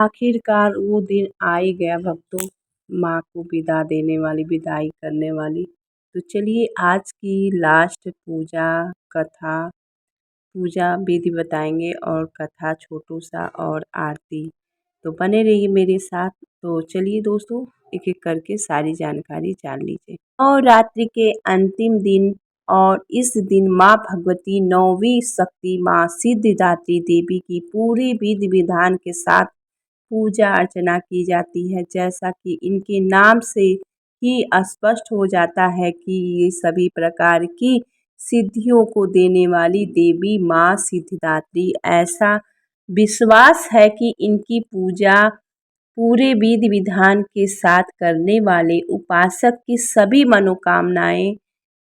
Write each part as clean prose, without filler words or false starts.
आखिरकार वो दिन आ ही गया भक्तों, माँ को विदा देने वाली, विदाई करने वाली। तो चलिए आज की लास्ट पूजा विधि बताएंगे और कथा छोटू सा और आरती। तो बने रहिए मेरे साथ। तो चलिए दोस्तों, एक एक करके सारी जानकारी जान लीजिए। नवरात्रि के अंतिम दिन और इस दिन माँ भगवती नौवीं शक्ति माँ सिद्धिदात्री देवी की पूरी विधि विधान के साथ पूजा अर्चना की जाती है। जैसा कि इनके नाम से ही स्पष्ट हो जाता है कि ये सभी प्रकार की सिद्धियों को देने वाली देवी माँ सिद्धिदात्री। ऐसा विश्वास है कि इनकी पूजा पूरे विधि विधान के साथ करने वाले उपासक की सभी मनोकामनाएं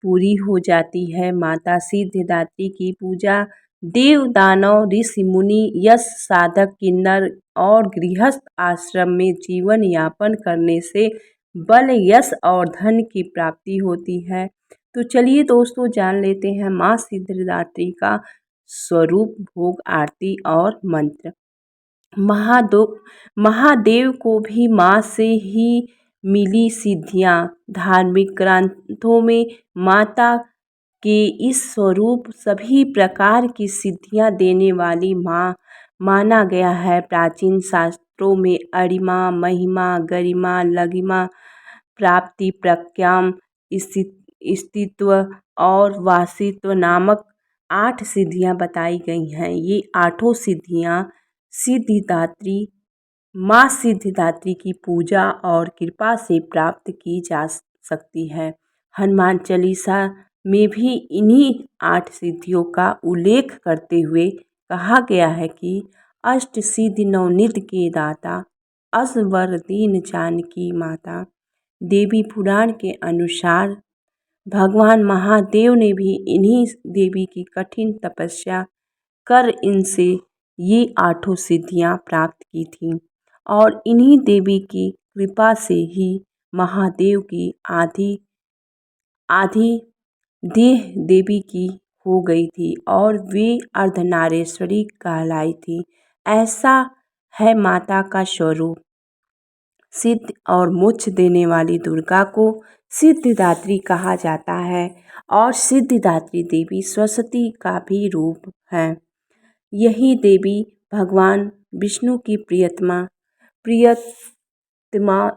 पूरी हो जाती है। माता सिद्धिदात्री की पूजा देव दानव ऋषि मुनि यश साधक किन्नर और गृहस्थ आश्रम में जीवन यापन करने से बल यश और धन की प्राप्ति होती है। तो चलिए दोस्तों, जान लेते हैं माँ सिद्धिदात्री का स्वरूप, भोग, आरती और मंत्र। महादेव को भी माँ से ही मिली सिद्धियाँ। धार्मिक ग्रंथों में माता के इस स्वरूप सभी प्रकार की सिद्धियाँ देने वाली माँ माना गया है। प्राचीन शास्त्रों में अरिमा, महिमा, गरिमा, लघिमा, प्राप्ति, प्रज्ञाम, स्थित्व और वासित्व नामक 8 सिद्धियाँ बताई गई हैं। ये 8 सिद्धियाँ सिद्धिदात्री माँ सिद्धिदात्री की पूजा और कृपा से प्राप्त की जा सकती है। हनुमान चालीसा में भी इन्हीं 8 सिद्धियों का उल्लेख करते हुए कहा गया है कि अष्ट सिद्धि नवनिधि के दाता, असवर दीन जानकी माता। देवी पुराण के अनुसार भगवान महादेव ने भी इन्हीं देवी की कठिन तपस्या कर इनसे ये 8 सिद्धियाँ प्राप्त की थीं और इन्हीं देवी की कृपा से ही महादेव की आधी देह देवी की हो गई थी और वे अर्धनारेश्वरी कहलाई थी। ऐसा है माता का स्वरूप। सिद्ध और मोक्ष देने वाली दुर्गा को सिद्धिदात्री कहा जाता है और सिद्धिदात्री देवी सरस्वती का भी रूप है। यही देवी भगवान विष्णु की प्रियतमा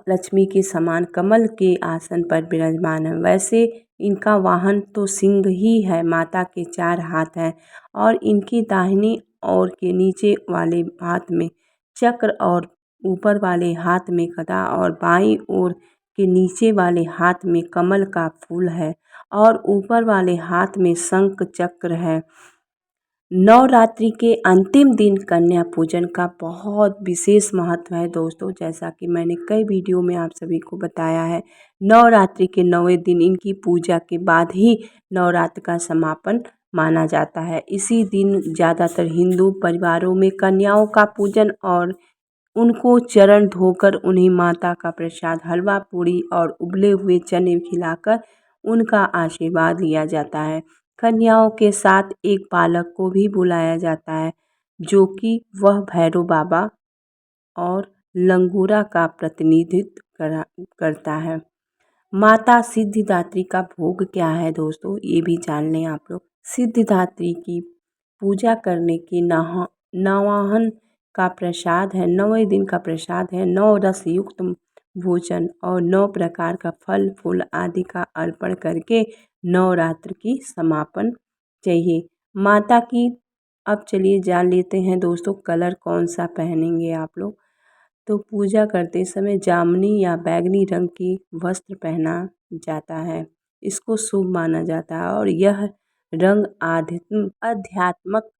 लक्ष्मी के समान कमल के आसन पर विराजमान है। वैसे इनका वाहन तो सिंह ही है। माता के 4 हाथ हैं और इनकी दाहिनी ओर के नीचे वाले हाथ में चक्र और ऊपर वाले हाथ में गदा और बाईं ओर के नीचे वाले हाथ में कमल का फूल है और ऊपर वाले हाथ में शंख चक्र है। नवरात्रि के अंतिम दिन कन्या पूजन का बहुत विशेष महत्व है दोस्तों। जैसा कि मैंने कई वीडियो में आप सभी को बताया है, नवरात्रि के 9वें दिन इनकी पूजा के बाद ही नवरात्र का समापन माना जाता है। इसी दिन ज़्यादातर हिंदू परिवारों में कन्याओं का पूजन और उनको चरण धोकर उन्हें माता का प्रसाद हलवा पूड़ी और उबले हुए चने खिलाकर उनका आशीर्वाद लिया जाता है। कन्याओं के साथ एक बालक को भी बुलाया जाता है जो कि वह भैरव बाबा और लंगूरा का प्रतिनिधित्व करता है। माता सिद्धिदात्री का भोग क्या है दोस्तों, ये भी जान लें आप लोग। सिद्धिदात्री की पूजा करने के नवाहन का प्रसाद है, 9वें दिन का प्रसाद है 9 रस युक्त भोजन और 9 प्रकार का फल फूल आदि का अर्पण करके नवरात्र की समापन चाहिए। माता की अब चलिए जान लेते हैं दोस्तों, कलर कौन सा पहनेंगे आप लोग। तो पूजा करते समय जामुनी या बैंगनी रंग की वस्त्र पहना जाता है। इसको शुभ माना जाता है और यह रंग आध्यात्मक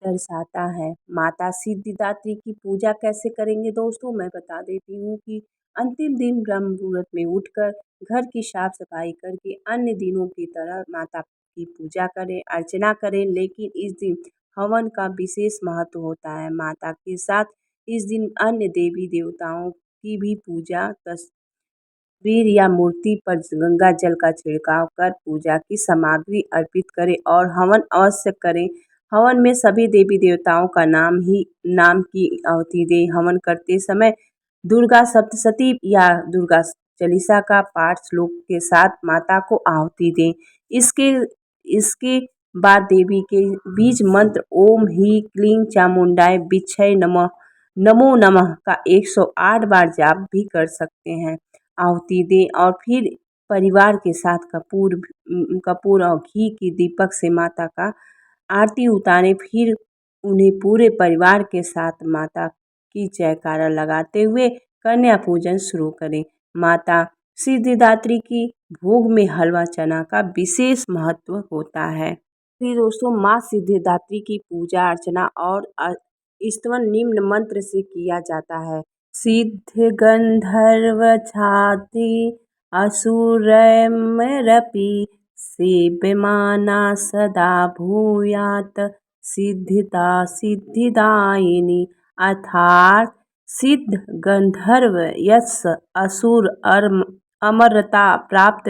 दर्शाता है। माता सिद्धिदात्री की पूजा कैसे करेंगे दोस्तों, मैं बता देती हूँ कि अंतिम दिन ब्रह्म मुहूर्त में उठकर घर की साफ सफाई करके अन्य दिनों की तरह माता की पूजा करें, अर्चना करें। लेकिन इस दिन हवन का विशेष महत्व होता है। माता के साथ इस दिन अन्य देवी देवताओं की भी पूजा तस्वीर या मूर्ति पर गंगा जल का छिड़काव कर पूजा की सामग्री अर्पित करें और हवन अवश्य करें। हवन में सभी देवी देवताओं का नाम की आहुति दें। हवन करते समय दुर्गा सप्तशती या दुर्गा चालीसा का पाठ श्लोक के साथ माता को आहुति दें। इसके इसके बाद देवी के बीज मंत्र ओम ही क्लीं चामुंडाय बिच्छय नमः नमो नमः का 108 बार जाप भी कर सकते हैं। आहुति दें और फिर परिवार के साथ कपूर और घी की दीपक से माता का आरती उतारें। फिर उन्हें पूरे परिवार के साथ माता की जयकारा लगाते हुए कन्या पूजन शुरू करें। माता सिद्धिदात्री की भोग में हलवा चना का विशेष महत्व होता है। फिर दोस्तों माँ सिद्धिदात्री की पूजा अर्चना और स्तवन निम्न मंत्र से किया जाता है। सिद्ध गंधर्व छाति असुरैर्मरपि सेव्यमाना सदा भूयात् सिद्धिदा सिद्धिदायिनी। अर्थात सिद्ध गंधर्व यश असुर अमरता प्राप्त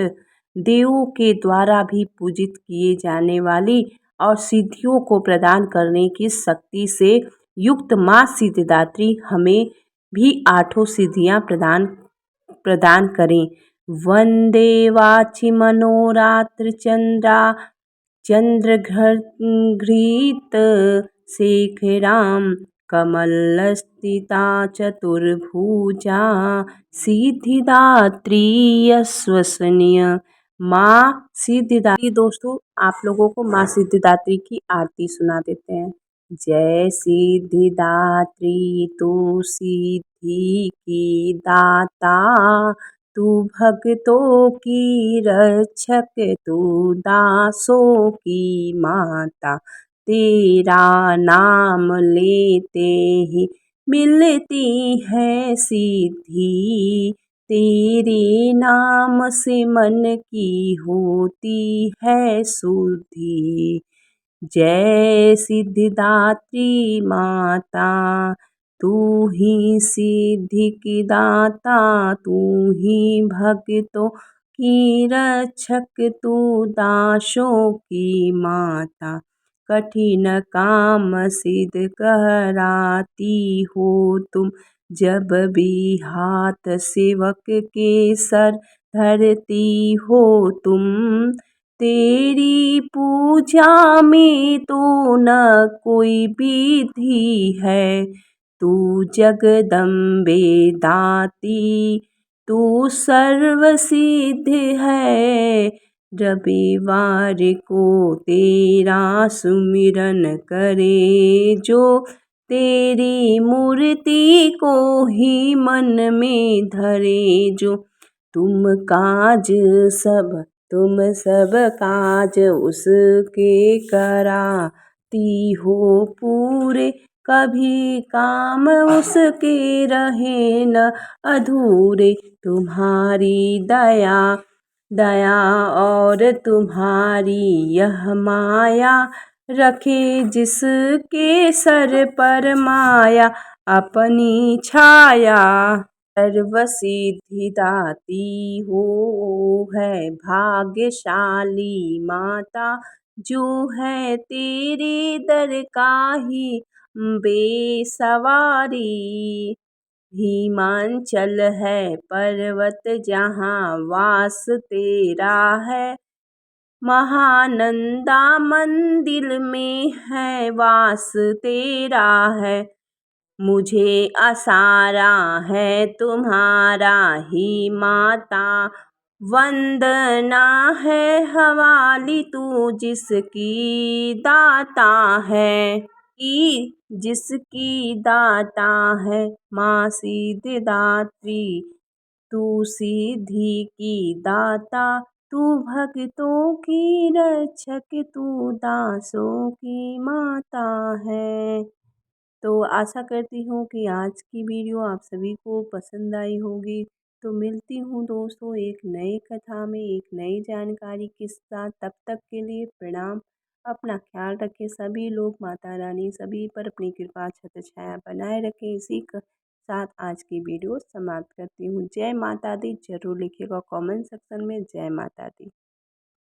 देवों के द्वारा भी पूजित किए जाने वाली और सिद्धियों को प्रदान करने की शक्ति से युक्त माँ सिद्धिदात्री हमें भी 8 सिद्धियाँ प्रदान करें। वंदे वाचि मनोरात्र चंद्रघृत शेखरां कमलस्थिता चतुर्भुजा सिद्धिदात्री विश्वसनीय। माँ सिद्धिदात्री दोस्तों आप लोगों को माँ सिद्धिदात्री की आरती सुना देते हैं। जय सिद्धिदात्री तू सिद्धि की दाता, तू भक्तों की रक्षक, तू दासों की माता। तेरा नाम लेते ही मिलती है सिद्धि, तेरे नाम से मन की होती है शुद्धि। जय सिद्धिदात्री माता, तू ही सिद्धि की दाता, तू ही भक्तों की रक्षक, तू दासों की माता। कठिन काम सिद्ध कराती हो तुम, जब भी हाथ सेवक के सर धरती हो तुम। तेरी पूजा में तो न कोई विधि है, तू जगदम्बे दाती, तू सर्वसिद्ध है। रविवार को तेरा सुमिरन करे जो, तेरी मूर्ति को ही मन में धरे जो। तुम सब काज उसके कराती हो पूरे, कभी काम उसके रहे न अधूरे। तुम्हारी दया और तुम्हारी यह माया, रखे जिसके सर पर माया अपनी छाया। सर्वसिद्धिदाती हो है भाग्यशाली माता, जो है तेरे दर का ही बेसवारी। हिमाचल है पर्वत जहाँ वास तेरा है, महानंदा मंदिर में है वास तेरा है। मुझे आसारा है तुम्हारा ही माता, वंदना है हवाली तू जिसकी दाता है। जिसकी दाता है माँ सिद्धिदात्री, तू सिद्धि की दाता, तू भक्तों की रक्षक, तू दासों की माता है। तो आशा करती हूँ कि आज की वीडियो आप सभी को पसंद आई होगी। तो मिलती हूँ दोस्तों एक नई कथा में एक नई जानकारी के साथ। तब तक के लिए प्रणाम। अपना ख्याल रखें सभी लोग। माता रानी सभी पर अपनी कृपा छत्र छाया बनाए रखें। इसी के साथ आज की वीडियो समाप्त करती हूँ। जय माता दी जरूर लिखिएगा कमेंट सेक्शन में जय माता दी।